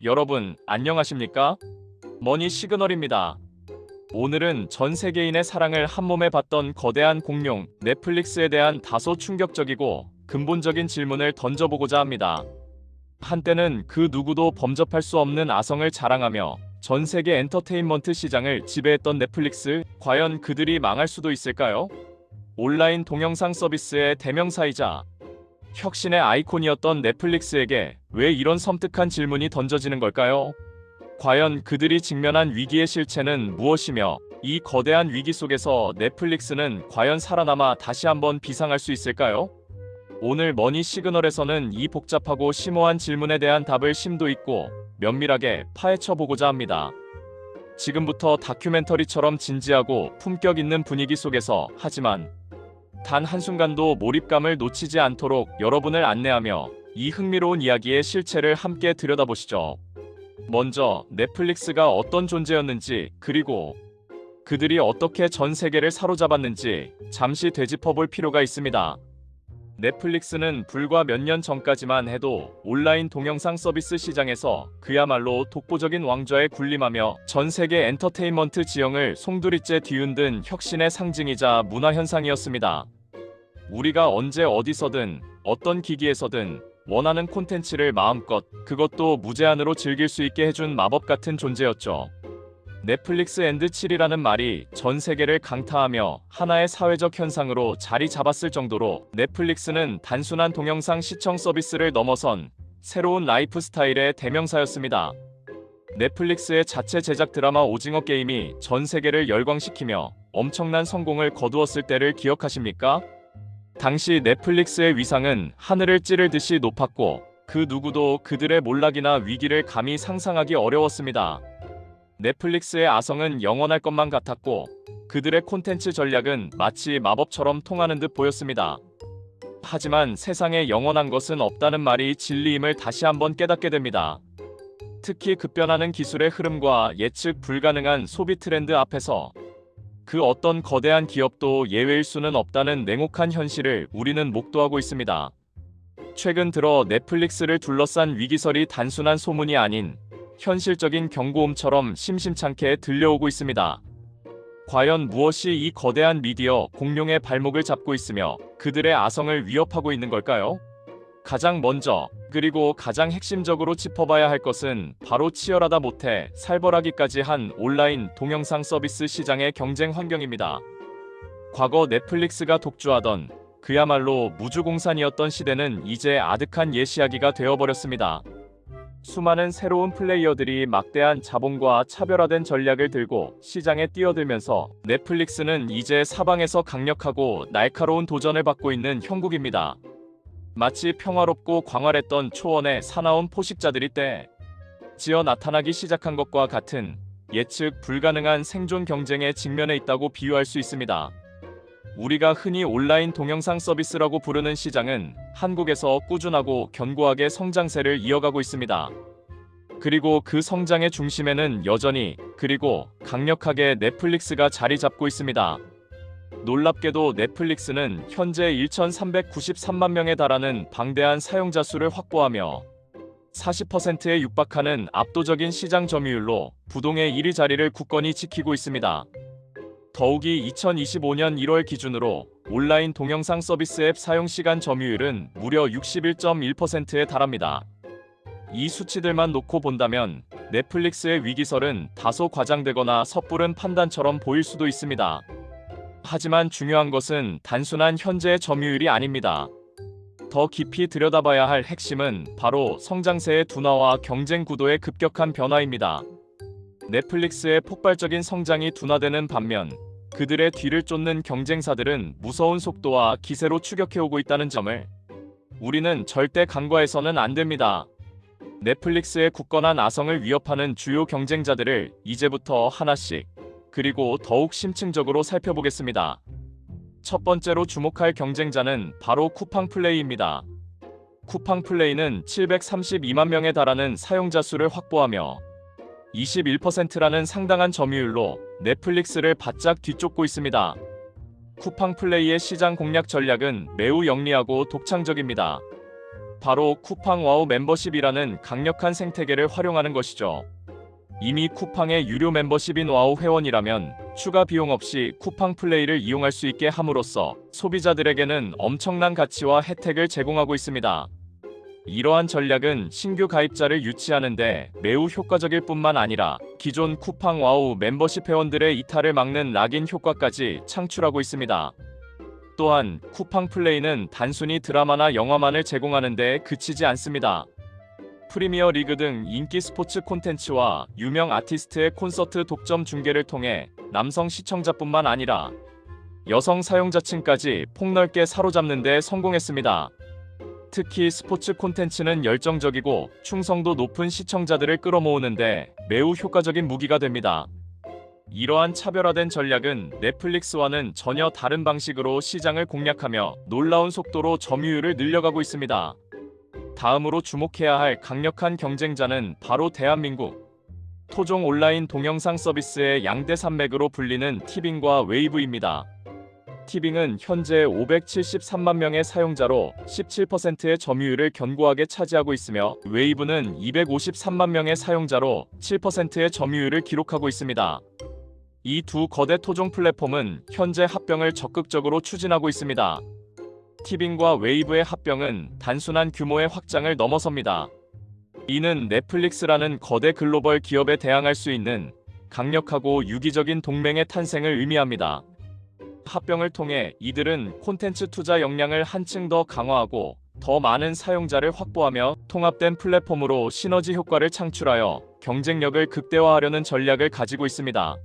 여러분, 안녕하십니까? 머니 시그널입니다. 오늘은 전 세계인의 사랑을 한몸에 받던 거대한 공룡 넷플릭스에 대한 다소 충격적이고 근본적인 질문을 던져보고자 합니다. 한때는 그 누구도 범접할 수 없는 아성을 자랑하며 전 세계 엔터테인먼트 시장을 지배했던 넷플릭스, 과연 그들이 망할 수도 있을까요? 온라인 동영상 서비스의 대명사이자 혁신의 아이콘이었던 넷플릭스에게 왜 이런 섬뜩한 질문이 던져지는 걸까요? 과연 그들이 직면한 위기의 실체는 무엇이며 이 거대한 위기 속에서 넷플릭스는 과연 살아남아 다시 한번 비상할 수 있을까요? 오늘 머니 시그널에서는 이 복잡하고 심오한 질문에 대한 답을 심도 있고 면밀하게 파헤쳐 보고자 합니다. 지금부터 다큐멘터리처럼 진지하고 품격 있는 분위기 속에서, 하지만 단 한순간도 몰입감을 놓치지 않도록 여러분을 안내하며 이 흥미로운 이야기의 실체를 함께 들여다보시죠. 먼저 넷플릭스가 어떤 존재였는지, 그리고 그들이 어떻게 전 세계를 사로잡았는지 잠시 되짚어볼 필요가 있습니다. 넷플릭스는 불과 몇 년 전까지만 해도 온라인 동영상 서비스 시장에서 그야말로 독보적인 왕좌에 군림하며 전 세계 엔터테인먼트 지형을 송두리째 뒤흔든 혁신의 상징이자 문화현상이었습니다. 우리가 언제 어디서든 어떤 기기에서든 원하는 콘텐츠를 마음껏, 그것도 무제한으로 즐길 수 있게 해준 마법 같은 존재였죠. 넷플릭스 앤드 칠이라는 말이 전 세계를 강타하며 하나의 사회적 현상으로 자리 잡았을 정도로 넷플릭스는 단순한 동영상 시청 서비스를 넘어선 새로운 라이프 스타일의 대명사였습니다. 넷플릭스의 자체 제작 드라마 오징어 게임이 전 세계를 열광시키며 엄청난 성공을 거두었을 때를 기억하십니까? 당시 넷플릭스의 위상은 하늘을 찌를 듯이 높았고 그 누구도 그들의 몰락이나 위기를 감히 상상하기 어려웠습니다. 넷플릭스의 아성은 영원할 것만 같았고 그들의 콘텐츠 전략은 마치 마법처럼 통하는 듯 보였습니다. 하지만 세상에 영원한 것은 없다는 말이 진리임을 다시 한번 깨닫게 됩니다. 특히 급변하는 기술의 흐름과 예측 불가능한 소비 트렌드 앞에서 그 어떤 거대한 기업도 예외일 수는 없다는 냉혹한 현실을 우리는 목도하고 있습니다. 최근 들어 넷플릭스를 둘러싼 위기설이 단순한 소문이 아닌 현실적인 경고음처럼 심심찮게 들려오고 있습니다. 과연 무엇이 이 거대한 미디어 공룡의 발목을 잡고 있으며 그들의 아성을 위협하고 있는 걸까요? 가장 먼저, 그리고 가장 핵심적으로 짚어봐야 할 것은 바로 치열하다 못해 살벌하기까지 한 온라인 동영상 서비스 시장의 경쟁 환경입니다. 과거 넷플릭스가 독주하던 그야말로 무주공산이었던 시대는 이제 아득한 예시하기가 되어버렸습니다. 수많은 새로운 플레이어들이 막대한 자본과 차별화된 전략을 들고 시장에 뛰어들면서 넷플릭스는 이제 사방에서 강력하고 날카로운 도전을 받고 있는 형국입니다. 마치 평화롭고 광활했던 초원에 사나운 포식자들이 떼지어 나타나기 시작한 것과 같은 예측 불가능한 생존 경쟁에 직면해 있다고 비유할 수 있습니다. 우리가 흔히 온라인 동영상 서비스라고 부르는 시장은 한국에서 꾸준하고 견고하게 성장세를 이어가고 있습니다. 그리고 그 성장의 중심에는 여전히, 그리고 강력하게 넷플릭스가 자리 잡고 있습니다. 놀랍게도 넷플릭스는 현재 1,393만 명에 달하는 방대한 사용자 수를 확보하며 40%에 육박하는 압도적인 시장 점유율로 부동의 1위 자리를 굳건히 지키고 있습니다. 더욱이 2025년 1월 기준으로 온라인 동영상 서비스 앱 사용시간 점유율은 무려 61.1%에 달합니다. 이 수치들만 놓고 본다면 넷플릭스의 위기설은 다소 과장되거나 섣부른 판단처럼 보일 수도 있습니다. 하지만 중요한 것은 단순한 현재의 점유율이 아닙니다. 더 깊이 들여다봐야 할 핵심은 바로 성장세의 둔화와 경쟁 구도의 급격한 변화입니다. 넷플릭스의 폭발적인 성장이 둔화되는 반면 그들의 뒤를 쫓는 경쟁사들은 무서운 속도와 기세로 추격해오고 있다는 점을 우리는 절대 간과해서는 안 됩니다. 넷플릭스의 굳건한 아성을 위협하는 주요 경쟁자들을 이제부터 하나씩, 그리고 더욱 심층적으로 살펴보겠습니다. 첫 번째로 주목할 경쟁자는 바로 쿠팡플레이입니다. 쿠팡플레이는 732만 명에 달하는 사용자 수를 확보하며 21%라는 상당한 점유율로 넷플릭스를 바짝 뒤쫓고 있습니다. 쿠팡플레이의 시장 공략 전략은 매우 영리하고 독창적입니다. 바로 쿠팡 와우 멤버십이라는 강력한 생태계를 활용하는 것이죠. 이미 쿠팡의 유료 멤버십인 와우 회원이라면 추가 비용 없이 쿠팡 플레이를 이용할 수 있게 함으로써 소비자들에게는 엄청난 가치와 혜택을 제공하고 있습니다. 이러한 전략은 신규 가입자를 유치하는데 매우 효과적일 뿐만 아니라 기존 쿠팡 와우 멤버십 회원들의 이탈을 막는 락인 효과까지 창출하고 있습니다. 또한 쿠팡 플레이는 단순히 드라마나 영화만을 제공하는 데 그치지 않습니다. 프리미어 리그 등 인기 스포츠 콘텐츠와 유명 아티스트의 콘서트 독점 중계를 통해 남성 시청자뿐만 아니라 여성 사용자층까지 폭넓게 사로잡는 데 성공했습니다. 특히 스포츠 콘텐츠는 열정적이고 충성도 높은 시청자들을 끌어모으는데 매우 효과적인 무기가 됩니다. 이러한 차별화된 전략은 넷플릭스와는 전혀 다른 방식으로 시장을 공략하며 놀라운 속도로 점유율을 늘려가고 있습니다. 다음으로 주목해야 할 강력한 경쟁자는 바로 대한민국 토종 온라인 동영상 서비스의 양대 산맥으로 불리는 티빙과 웨이브입니다. 티빙은 현재 573만 명의 사용자로 17%의 점유율을 견고하게 차지하고 있으며 웨이브는 253만 명의 사용자로 7%의 점유율을 기록하고 있습니다. 이 두 거대 토종 플랫폼은 현재 합병을 적극적으로 추진하고 있습니다. 티빙과 웨이브의 합병은 단순한 규모의 확장을 넘어섭니다. 이는 넷플릭스라는 거대 글로벌 기업에 대항할 수 있는 강력하고 유기적인 동맹의 탄생을 의미합니다. 합병을 통해 이들은 콘텐츠 투자 역량을 한층 더 강화하고 더 많은 사용자를 확보하며 통합된 플랫폼으로 시너지 효과를 창출하여 경쟁력을 극대화하려는 전략을 가지고 있습니다.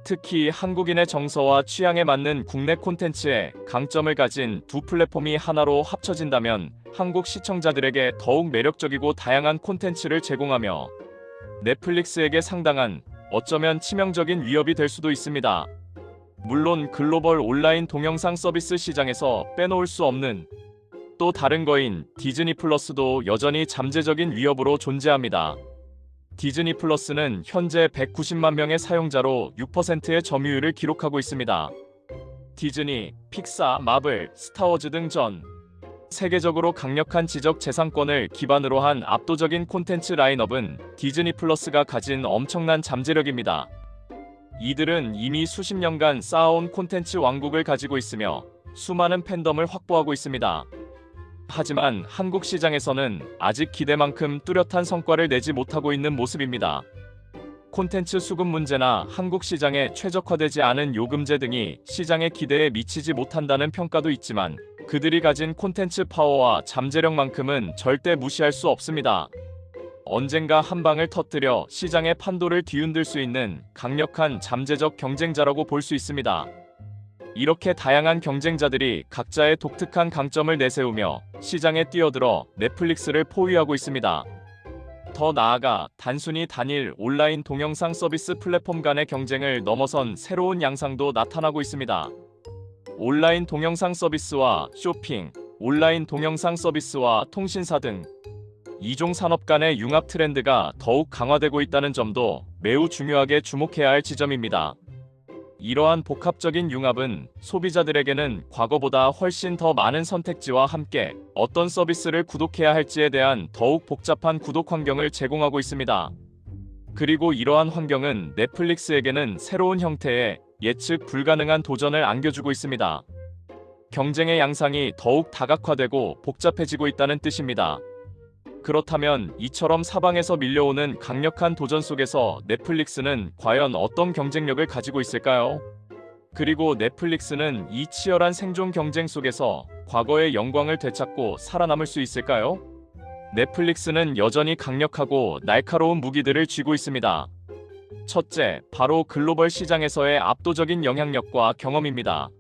특히 한국인의 정서와 취향에 맞는 국내 콘텐츠에 강점을 가진 두 플랫폼이 하나로 합쳐진다면 한국 시청자들에게 더욱 매력적이고 다양한 콘텐츠를 제공하며 넷플릭스에게 상당한 어쩌면 치명적인 위협이 될 수도 있습니다. 물론 글로벌 온라인 동영상 서비스 시장에서 빼놓을 수 없는 또 다른 거인 디즈니 플러스도 여전히 잠재적인 위협으로 존재합니다. 디즈니 플러스는 현재 190만 명의 사용자로 6%의 점유율을 기록하고 있습니다. 디즈니, 픽사, 마블, 스타워즈 등 전 세계적으로 강력한 지적 재산권을 기반으로 한 압도적인 콘텐츠 라인업은 디즈니 플러스가 가진 엄청난 잠재력입니다. 이들은 이미 수십 년간 쌓아온 콘텐츠 왕국을 가지고 있으며 수많은 팬덤을 확보하고 있습니다. 하지만 한국 시장에서는 아직 기대만큼 뚜렷한 성과를 내지 못하고 있는 모습입니다. 콘텐츠 수급 문제나 한국 시장에 최적화되지 않은 요금제 등이 시장의 기대에 미치지 못한다는 평가도 있지만 그들이 가진 콘텐츠 파워와 잠재력만큼은 절대 무시할 수 없습니다. 언젠가 한 방을 터뜨려 시장의 판도를 뒤흔들 수 있는 강력한 잠재적 경쟁자라고 볼 수 있습니다. 이렇게 다양한 경쟁자들이 각자의 독특한 강점을 내세우며 시장에 뛰어들어 넷플릭스를 포위하고 있습니다. 더 나아가 단순히 단일 온라인 동영상 서비스 플랫폼 간의 경쟁을 넘어선 새로운 양상도 나타나고 있습니다. 온라인 동영상 서비스와 쇼핑, 온라인 동영상 서비스와 통신사 등 이종 산업 간의 융합 트렌드가 더욱 강화되고 있다는 점도 매우 중요하게 주목해야 할 지점입니다. 이러한 복합적인 융합은 소비자들에게는 과거보다 훨씬 더 많은 선택지와 함께 어떤 서비스를 구독해야 할지에 대한 더욱 복잡한 구독 환경을 제공하고 있습니다. 그리고 이러한 환경은 넷플릭스에게는 새로운 형태의 예측 불가능한 도전을 안겨주고 있습니다. 경쟁의 양상이 더욱 다각화되고 복잡해지고 있다는 뜻입니다. 그렇다면 이처럼 사방에서 밀려오는 강력한 도전 속에서 넷플릭스는 과연 어떤 경쟁력을 가지고 있을까요? 그리고 넷플릭스는 이 치열한 생존 경쟁 속에서 과거의 영광을 되찾고 살아남을 수 있을까요? 넷플릭스는 여전히 강력하고 날카로운 무기들을 쥐고 있습니다. 첫째, 바로 글로벌 시장에서의 압도적인 영향력과 경험입니다.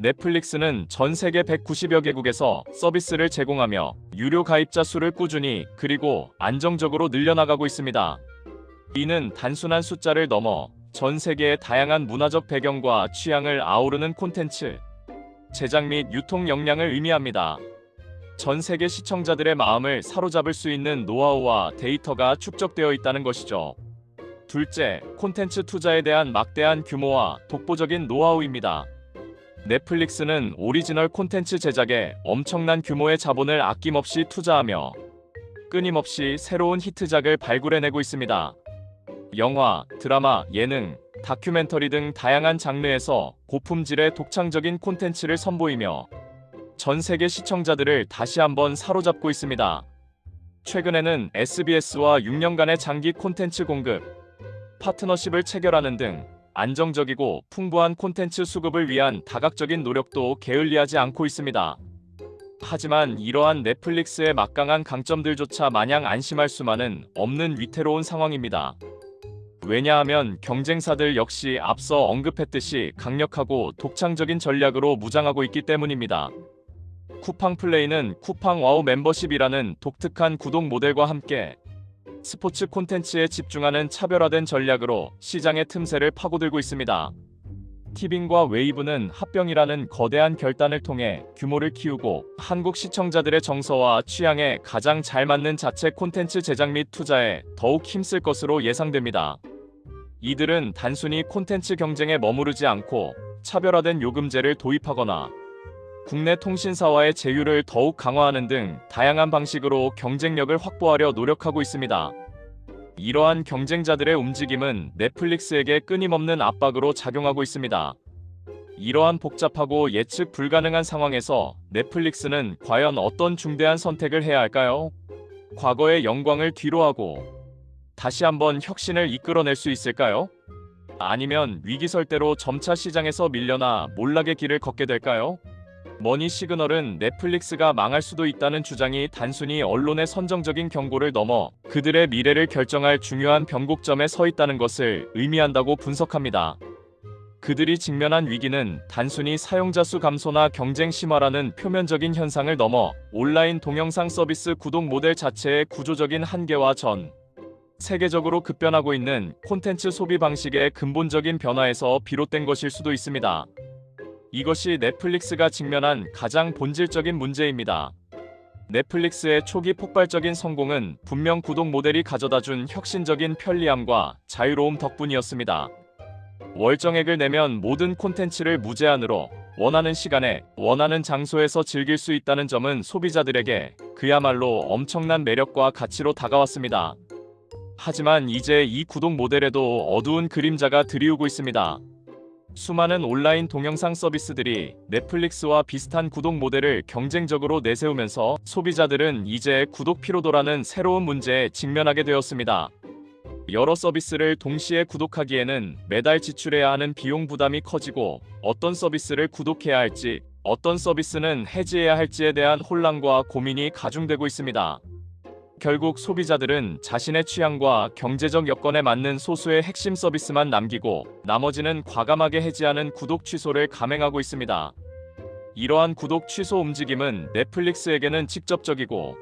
넷플릭스는 전 세계 190여 개국에서 서비스를 제공하며 유료 가입자 수를 꾸준히 그리고 안정적으로 늘려나가고 있습니다. 이는 단순한 숫자를 넘어 전 세계의 다양한 문화적 배경과 취향을 아우르는 콘텐츠, 제작 및 유통 역량을 의미합니다. 전 세계 시청자들의 마음을 사로잡을 수 있는 노하우와 데이터가 축적되어 있다는 것이죠. 둘째, 콘텐츠 투자에 대한 막대한 규모와 독보적인 노하우입니다. 넷플릭스는 오리지널 콘텐츠 제작에 엄청난 규모의 자본을 아낌없이 투자하며 끊임없이 새로운 히트작을 발굴해내고 있습니다. 영화, 드라마, 예능, 다큐멘터리 등 다양한 장르에서 고품질의 독창적인 콘텐츠를 선보이며 전 세계 시청자들을 다시 한번 사로잡고 있습니다. 최근에는 SBS와 6년간의 장기 콘텐츠 공급, 파트너십을 체결하는 등 안정적이고 풍부한 콘텐츠 수급을 위한 다각적인 노력도 게을리하지 않고 있습니다. 하지만 이러한 넷플릭스의 막강한 강점들조차 마냥 안심할 수만은 없는 위태로운 상황입니다. 왜냐하면 경쟁사들 역시 앞서 언급했듯이 강력하고 독창적인 전략으로 무장하고 있기 때문입니다. 쿠팡플레이는 쿠팡와우 멤버십이라는 독특한 구독 모델과 함께 스포츠 콘텐츠에 집중하는 차별화된 전략으로 시장의 틈새를 파고들고 있습니다. 티빙과 웨이브는 합병이라는 거대한 결단을 통해 규모를 키우고 한국 시청자들의 정서와 취향에 가장 잘 맞는 자체 콘텐츠 제작 및 투자에 더욱 힘쓸 것으로 예상됩니다. 이들은 단순히 콘텐츠 경쟁에 머무르지 않고 차별화된 요금제를 도입하거나 국내 통신사와의 제휴를 더욱 강화하는 등 다양한 방식으로 경쟁력을 확보하려 노력하고 있습니다. 이러한 경쟁자들의 움직임은 넷플릭스에게 끊임없는 압박으로 작용하고 있습니다. 이러한 복잡하고 예측 불가능한 상황에서 넷플릭스는 과연 어떤 중대한 선택을 해야 할까요? 과거의 영광을 뒤로하고 다시 한번 혁신을 이끌어낼 수 있을까요? 아니면 위기설대로 점차 시장에서 밀려나 몰락의 길을 걷게 될까요? 머니 시그널은 넷플릭스가 망할 수도 있다는 주장이 단순히 언론의 선정적인 경고를 넘어 그들의 미래를 결정할 중요한 변곡점에 서 있다는 것을 의미한다고 분석합니다. 그들이 직면한 위기는 단순히 사용자 수 감소나 경쟁 심화라는 표면적인 현상을 넘어 온라인 동영상 서비스 구독 모델 자체의 구조적인 한계와 전 세계적으로 급변하고 있는 콘텐츠 소비 방식의 근본적인 변화에서 비롯된 것일 수도 있습니다. 이것이 넷플릭스가 직면한 가장 본질적인 문제입니다. 넷플릭스의 초기 폭발적인 성공은 분명 구독 모델이 가져다준 혁신적인 편리함과 자유로움 덕분이었습니다. 월정액을 내면 모든 콘텐츠를 무제한으로 원하는 시간에 원하는 장소에서 즐길 수 있다는 점은 소비자들에게 그야말로 엄청난 매력과 가치로 다가왔습니다. 하지만 이제 이 구독 모델에도 어두운 그림자가 드리우고 있습니다. 수많은 온라인 동영상 서비스들이 넷플릭스와 비슷한 구독 모델을 경쟁적으로 내세우면서 소비자들은 이제 구독 피로도라는 새로운 문제에 직면하게 되었습니다. 여러 서비스를 동시에 구독하기에는 매달 지출해야 하는 비용 부담이 커지고 어떤 서비스를 구독해야 할지, 어떤 서비스는 해지해야 할지에 대한 혼란과 고민이 가중되고 있습니다. 결국 소비자들은 자신의 취향과 경제적 여건에 맞는 소수의 핵심 서비스만 남기고 나머지는 과감하게 해지하는 구독 취소를 감행하고 있습니다. 이러한 구독 취소 움직임은 넷플릭스에게는 직접적이고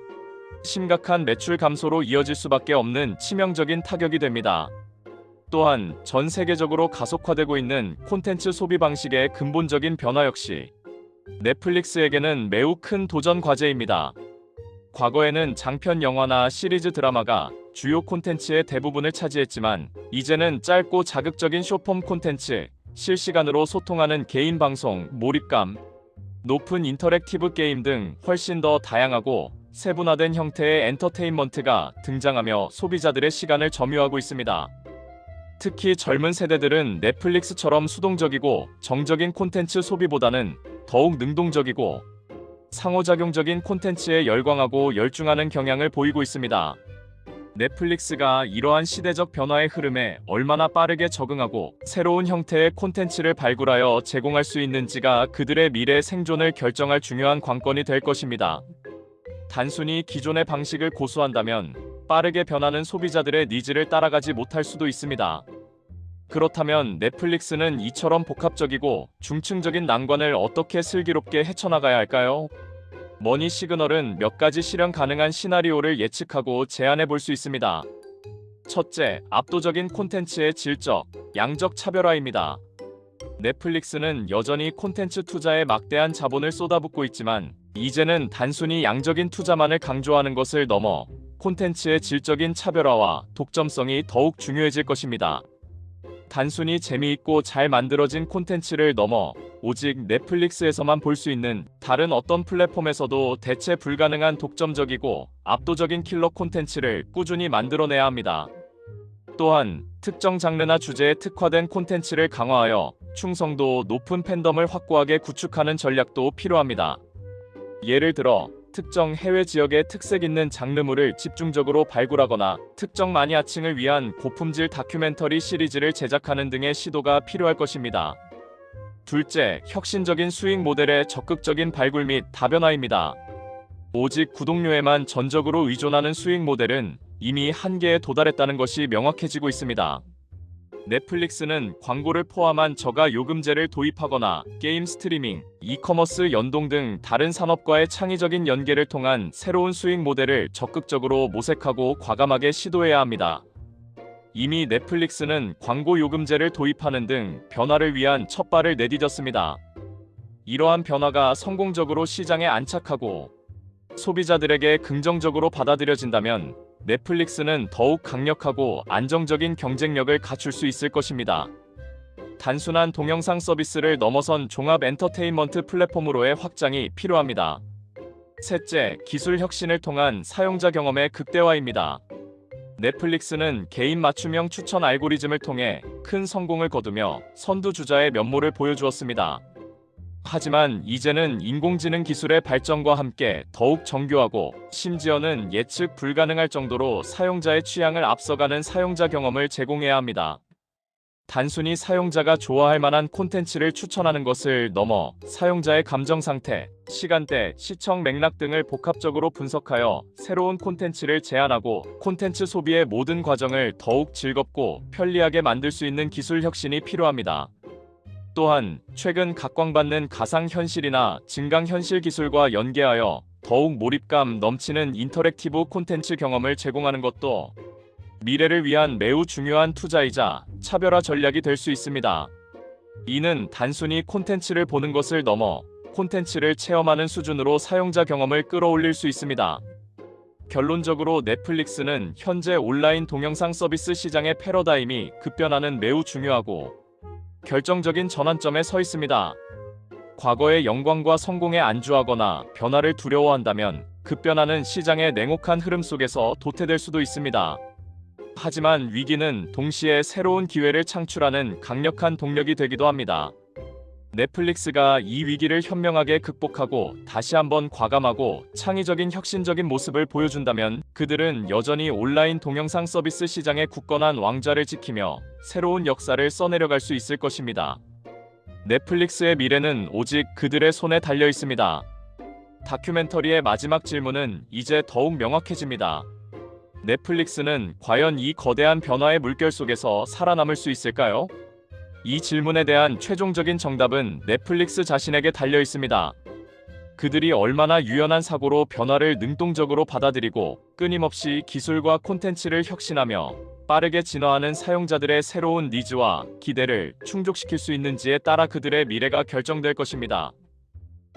심각한 매출 감소로 이어질 수밖에 없는 치명적인 타격이 됩니다. 또한 전 세계적으로 가속화되고 있는 콘텐츠 소비 방식의 근본적인 변화 역시 넷플릭스에게는 매우 큰 도전 과제입니다. 과거에는 장편 영화나 시리즈 드라마가 주요 콘텐츠의 대부분을 차지했지만 이제는 짧고 자극적인 숏폼 콘텐츠, 실시간으로 소통하는 개인 방송, 몰입감, 높은 인터랙티브 게임 등 훨씬 더 다양하고 세분화된 형태의 엔터테인먼트가 등장하며 소비자들의 시간을 점유하고 있습니다. 특히 젊은 세대들은 넷플릭스처럼 수동적이고 정적인 콘텐츠 소비보다는 더욱 능동적이고 상호작용적인 콘텐츠에 열광하고 열중하는 경향을 보이고 있습니다. 넷플릭스가 이러한 시대적 변화의 흐름에 얼마나 빠르게 적응하고 새로운 형태의 콘텐츠를 발굴하여 제공할 수 있는지가 그들의 미래 생존을 결정할 중요한 관건이 될 것입니다. 단순히 기존의 방식을 고수한다면 빠르게 변하는 소비자들의 니즈를 따라가지 못할 수도 있습니다. 그렇다면 넷플릭스는 이처럼 복합적이고 중층적인 난관을 어떻게 슬기롭게 헤쳐나가야 할까요? 머니 시그널은 몇 가지 실현 가능한 시나리오를 예측하고 제안해 볼 수 있습니다. 첫째, 압도적인 콘텐츠의 질적, 양적 차별화입니다. 넷플릭스는 여전히 콘텐츠 투자에 막대한 자본을 쏟아붓고 있지만 이제는 단순히 양적인 투자만을 강조하는 것을 넘어 콘텐츠의 질적인 차별화와 독점성이 더욱 중요해질 것입니다. 단순히 재미있고 잘 만들어진 콘텐츠를 넘어 오직 넷플릭스에서만 볼 수 있는 다른 어떤 플랫폼에서도 대체 불가능한 독점적이고 압도적인 킬러 콘텐츠를 꾸준히 만들어내야 합니다. 또한 특정 장르나 주제에 특화된 콘텐츠를 강화하여 충성도 높은 팬덤을 확고하게 구축하는 전략도 필요합니다. 예를 들어 특정 해외 지역의 특색 있는 장르물을 집중적으로 발굴하거나 특정 마니아층을 위한 고품질 다큐멘터리 시리즈를 제작하는 등의 시도가 필요할 것입니다. 둘째, 혁신적인 수익 모델의 적극적인 발굴 및 다변화입니다. 오직 구독료에만 전적으로 의존하는 수익 모델은 이미 한계에 도달했다는 것이 명확해지고 있습니다. 넷플릭스는 광고를 포함한 저가 요금제를 도입하거나 게임 스트리밍, 이커머스 연동 등 다른 산업과의 창의적인 연계를 통한 새로운 수익 모델을 적극적으로 모색하고 과감하게 시도해야 합니다. 이미 넷플릭스는 광고 요금제를 도입하는 등 변화를 위한 첫발을 내디뎠습니다. 이러한 변화가 성공적으로 시장에 안착하고 소비자들에게 긍정적으로 받아들여진다면 넷플릭스는 더욱 강력하고 안정적인 경쟁력을 갖출 수 있을 것입니다. 단순한 동영상 서비스를 넘어선 종합 엔터테인먼트 플랫폼으로의 확장이 필요합니다. 셋째, 기술 혁신을 통한 사용자 경험의 극대화입니다. 넷플릭스는 개인 맞춤형 추천 알고리즘을 통해 큰 성공을 거두며 선두주자의 면모를 보여주었습니다. 하지만 이제는 인공지능 기술의 발전과 함께 더욱 정교하고 심지어는 예측 불가능할 정도로 사용자의 취향을 앞서가는 사용자 경험을 제공해야 합니다. 단순히 사용자가 좋아할 만한 콘텐츠를 추천하는 것을 넘어 사용자의 감정 상태, 시간대, 시청 맥락 등을 복합적으로 분석하여 새로운 콘텐츠를 제안하고 콘텐츠 소비의 모든 과정을 더욱 즐겁고 편리하게 만들 수 있는 기술 혁신이 필요합니다. 또한 최근 각광받는 가상현실이나 증강현실 기술과 연계하여 더욱 몰입감 넘치는 인터랙티브 콘텐츠 경험을 제공하는 것도 미래를 위한 매우 중요한 투자이자 차별화 전략이 될 수 있습니다. 이는 단순히 콘텐츠를 보는 것을 넘어 콘텐츠를 체험하는 수준으로 사용자 경험을 끌어올릴 수 있습니다. 결론적으로 넷플릭스는 현재 온라인 동영상 서비스 시장의 패러다임이 급변하는 매우 중요하고 결정적인 전환점에 서 있습니다. 과거의 영광과 성공에 안주하거나 변화를 두려워한다면 급변하는 시장의 냉혹한 흐름 속에서 도태될 수도 있습니다. 하지만 위기는 동시에 새로운 기회를 창출하는 강력한 동력이 되기도 합니다. 넷플릭스가 이 위기를 현명하게 극복하고 다시 한번 과감하고 창의적인 혁신적인 모습을 보여준다면 그들은 여전히 온라인 동영상 서비스 시장의 굳건한 왕좌를 지키며 새로운 역사를 써내려갈 수 있을 것입니다. 넷플릭스의 미래는 오직 그들의 손에 달려 있습니다. 다큐멘터리의 마지막 질문은 이제 더욱 명확해집니다. 넷플릭스는 과연 이 거대한 변화의 물결 속에서 살아남을 수 있을까요? 이 질문에 대한 최종적인 정답은 넷플릭스 자신에게 달려 있습니다. 그들이 얼마나 유연한 사고로 변화를 능동적으로 받아들이고 끊임없이 기술과 콘텐츠를 혁신하며 빠르게 진화하는 사용자들의 새로운 니즈와 기대를 충족시킬 수 있는지에 따라 그들의 미래가 결정될 것입니다.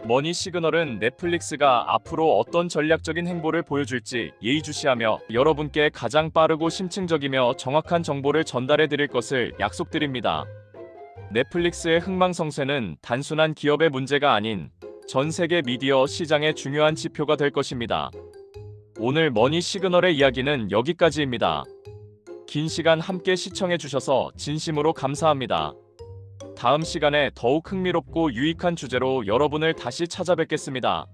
머니 시그널은 넷플릭스가 앞으로 어떤 전략적인 행보를 보여줄지 예의주시하며 여러분께 가장 빠르고 심층적이며 정확한 정보를 전달해 드릴 것을 약속드립니다. 넷플릭스의 흥망성쇠는 단순한 기업의 문제가 아닌 전 세계 미디어 시장의 중요한 지표가 될 것입니다. 오늘 머니 시그널의 이야기는 여기까지입니다. 긴 시간 함께 시청해 주셔서 진심으로 감사합니다. 다음 시간에 더욱 흥미롭고 유익한 주제로 여러분을 다시 찾아뵙겠습니다.